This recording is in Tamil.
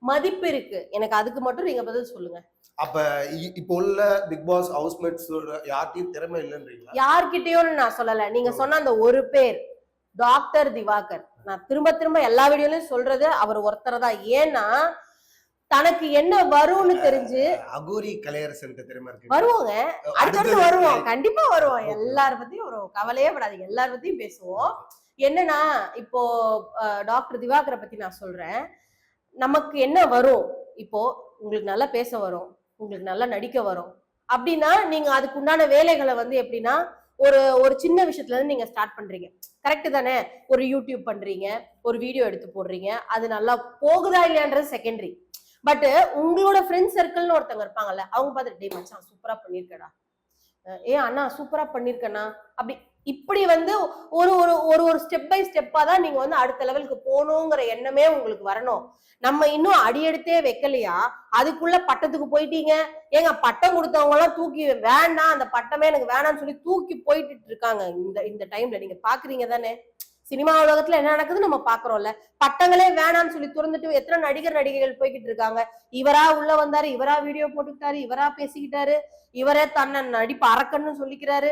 மதிப்பு இருக்கு. எனக்கு அதுக்கு மட்டும் நீங்க பதில் சொல்லுங்க. அப்ப இப்போ உள்ள பிக் பாஸ் ஹவுஸ்மேட்ஸ் யார்கிட்டயும் திறமை இல்லைன்றீங்களா? யார்கிட்டயும் நான் சொல்லல. நீங்க சொன்ன அந்த ஒரு பேர் டாக்டர் திவாகர். நான் திரும்ப திரும்ப எல்லா வீடியோலயும் சொல்றது அவர் ஒருத்தர் தான். ஏன்னா தனக்கு என்ன வரும்னு தெரிஞ்சு அகோரி கலையரசன் திறமை இருக்கு. வருவோங்க, அடுத்தடுத்து வருவோம், கண்டிப்பா வருவோம். எல்லார பத்தியும் ஒரு கவலையே படாதீங்க, எல்லார பத்தியும் பேசுவோம். என்னன்னா இப்போ டாக்டர் திவாகரை பத்தி நான் சொல்றேன். நமக்கு என்ன வரும், இப்போ உங்களுக்கு நல்லா பேச வரும், உங்களுக்கு நல்லா நடிக்க வரும் அப்படின்னா நீங்க அதுக்கு உண்டான வேலைகளை வந்து எப்படின்னா ஒரு ஒரு சின்ன விஷயத்துல இருந்து நீங்க ஸ்டார்ட் பண்றீங்க. கரெக்ட் தானே? ஒரு யூடியூப் பண்றீங்க, ஒரு வீடியோ எடுத்து போடுறீங்க, அது நல்லா போகுதா இல்லையான்றது செகண்டரி. பட் உங்களோட ஃப்ரெண்ட் சர்க்கிள்னு ஒருத்தவங்க இருப்பாங்கல்ல, அவங்க பார்த்துட்டு டே மச்சான் சூப்பரா பண்ணிருக்கடா, அண்ணா சூப்பரா பண்ணிருக்கண்ணா, அப்படி இப்படி வந்து ஒரு ஒரு ஒரு ஒரு ஸ்டெப் பை ஸ்டெப்பா தான் நீங்க வந்து அடுத்த லெவலுக்கு போகணுங்கிற எண்ணமே உங்களுக்கு வரணும். நம்ம இன்னும் அடியெடுத்தே வைக்கலையா, அதுக்குள்ள பட்டத்துக்கு போயிட்டீங்க. ஏங்க பட்டம் கொடுத்தவங்க எல்லாம் தூக்கி வேண்டாம், அந்த பட்டமே எனக்கு வேணாம்னு சொல்லி தூக்கி போயிட்டு இருக்காங்க இந்த இந்த டைம்ல. நீங்க பாக்குறீங்க தானே சினிமா உலகத்துல என்ன நடக்குது நம்ம பாக்குறோம்ல. பட்டங்களே வேணாம்னு சொல்லி துறந்துட்டு எத்தனை நடிகர் நடிகைகள் போய்கிட்டு இருக்காங்க. இவரா உள்ள வந்தாரு, இவரா வீடியோ போட்டுக்கிட்டாரு, இவரா பேசிக்கிட்டாரு, இவரே தன்னை நடிப்பு அரக்கன்னு சொல்லிக்கிறாரு.